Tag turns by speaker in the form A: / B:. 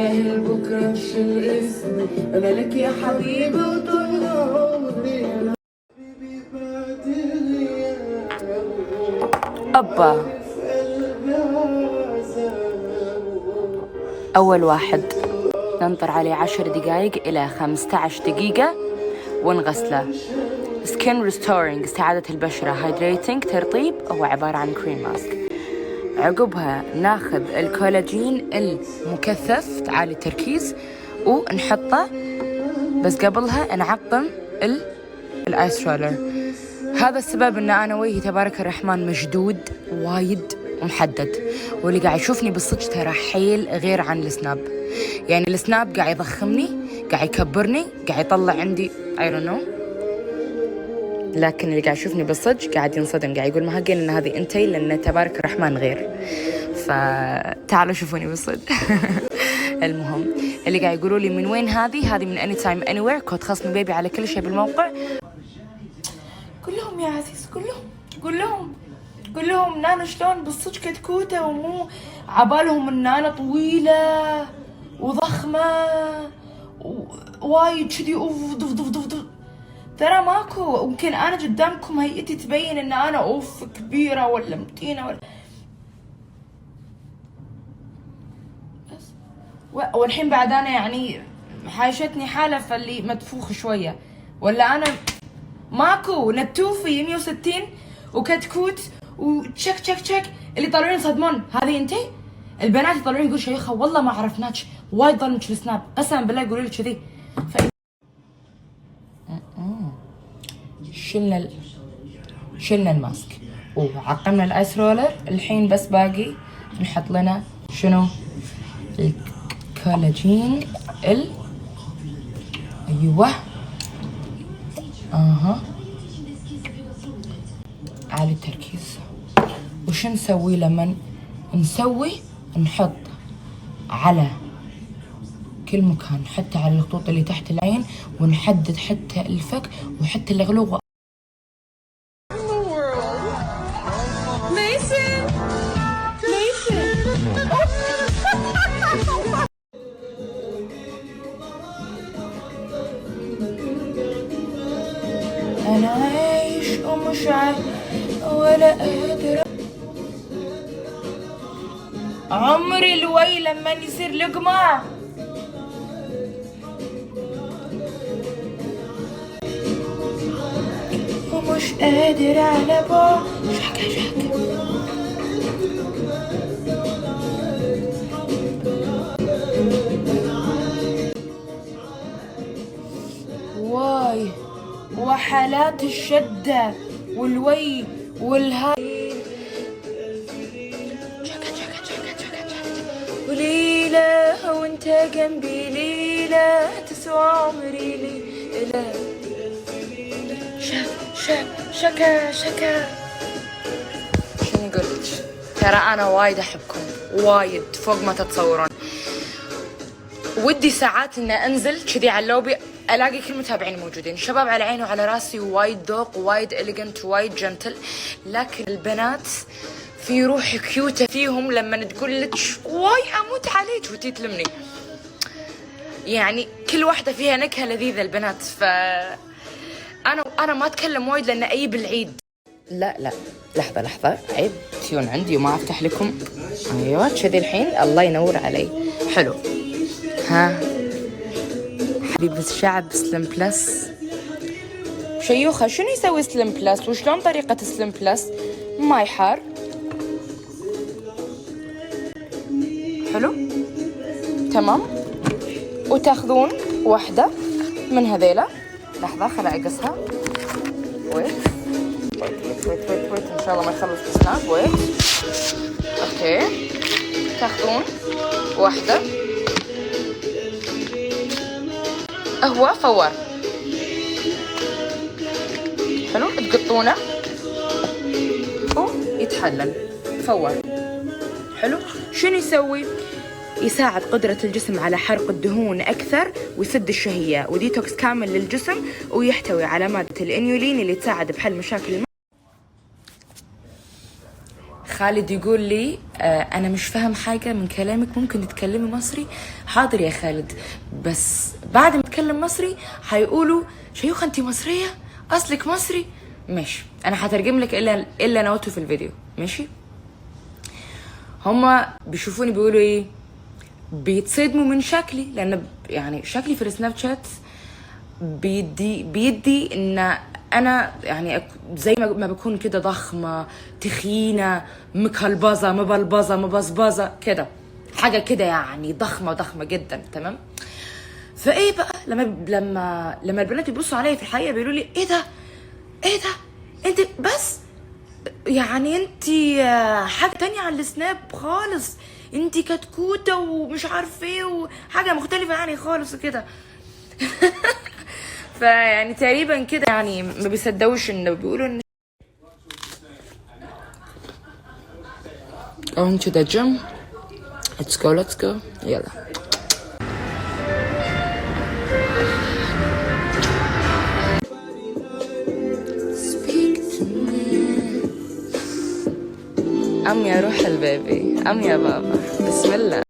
A: تستاهل بكرة شو اسمي أنا لك يا حبيبي وطول عمري أنا حبيبي بعد غيابه أبا أول واحد ننطر عليه 10 دقايق إلى 15 دقيقة ونغسله. سكين ريستورينج استعادة البشرة، هايدريتنج ترطيب، هو عبارة عن كريم ماسك. عقبها ناخذ الكولاجين المكثف عالي التركيز ونحطه، بس قبلها نعقم الايس رولر. هذا السبب ان انا وجهي تبارك الرحمن مشدود وايد ومحدد، واللي قاعد يشوفني بالصدق ترى حيل غير عن السناب. يعني السناب قاعد يضخمني، قاعد يكبرني، قاعد يطلع عندي I don't know، لكن اللي قاعد يشوفني بالصدق قاعد ينصدم، قاعد يقول ما هقين ان هذه انتي، لان تبارك الرحمن غير. فتعالوا شوفوني بالصدق. المهم اللي قاعد يقولوا لي من وين هذه من اني تايم اني وير، كود خصم بيبي على كل شيء بالموقع. كلهم يا عزيز، قول لهم نانا شلون بالصدق كتكوته، ومو عبالهم النانا طويله وضخمه وايد كذي اوف ضف. ترى ماكو، يمكن انا قدامكم هيئتي تبين ان انا اوف كبيره ولا متينه ولا بس. والحين بعد انا يعني حايشتني حاله فاللي مدفوخ شويه، ولا انا ماكو نتوفي 160 وكتكوت وتشك تشك تشك. اللي يطلعون يصدمون هذه انتي؟ البنات يطلعون يقول شيخه والله ما عرفناك، وايد ظلمك السناب، قسما بالله يقولوا لي كذي. شلنا الماسك وعقمنا الايس رولر. الحين بس باقي نحط لنا شنو؟ الكولاجين ايوه عالي التركيز. وش نسوي لما نسوي؟ نحط على كل مكان، حتى على الخطوط اللي تحت العين، ونحدد حتى الفك وحتى الغلوغ. أنا عايش ومش عارف ولا قادر، عمري الوي لما يصير لقمة. ومش قادر على بعض. شك واي وحالات الشدة والوي والهاي. وليلة وانت جنبي، ليلة تسوى عمري، ليلة شكا شنو قلت؟ ترى انا وايد احبكم وايد فوق ما تتصورون. ودي ساعات ان انزل كذي على اللوبي الاقي كل متابعين موجودين، شباب على عيني وعلى راسي، وايد ذوق وايد اليجنت وايد جنتل، لكن البنات في روح كيوتة فيهم لما تقول لك واي اموت عليك وتي تلمني. يعني كل واحدة فيها نكهة لذيذة البنات. ف انا ما اتكلم وايد لان ايب العيد. لا لحظة عيب تيون عندي وما افتح لكم. ايوه كذي الحين الله ينور علي. حلو. ها حبيب الشعب سلم بلس شيوخة، شنو يسوي سلم بلس وشلون طريقة سلم بلس؟ ماي حار. حلو تمام. وتاخذون واحدة من هذيلا. لحظة خليني اقصها. ويت ان شاء الله ما يخلص السناب. ويت اوكي. تاخذون واحدة قهوة فوار. حلو. تقطونه ويتحلل فوار. حلو. شنو يسوي؟ يساعد قدرة الجسم على حرق الدهون أكثر ويسد الشهية، وديتوكس كامل للجسم، ويحتوي على مادة الإنيولين اللي تساعد بحل مشاكل خالد يقول لي انا مش فاهم حاجه من كلامك، ممكن تتكلمي مصري؟ حاضر يا خالد، بس بعد ما اتكلم مصري هيقولوا شيوخه انت مصريه، اصلك مصري. ماشي، انا هترجم لك الا انا قلته في الفيديو. ماشي، هما بيشوفوني بيقولوا ايه، بيتصدموا من شكلي، لان يعني شكلي في السناب شات بيدي ان انا يعني زي ما بكون كده ضخمه تخينه مكلبظه مبلبظه مبزبظه كده، حاجه كده يعني ضخمه جدا. تمام. فايه بقى لما البنات بيبصوا عليا في الحقيقه بيقولوا لي ايه ده، ايه ده، انت بس يعني انت حاجه تانية على السناب خالص، انت كتكوته ومش عارف ايه وحاجه مختلفه يعني خالص وكده. فيعني تقريبا كده يعني ما بيصدقوش انه بيقولوا ان going to the gym. let's go يلا. speak to me. يا روح البيبي، يا بابا، بسم الله.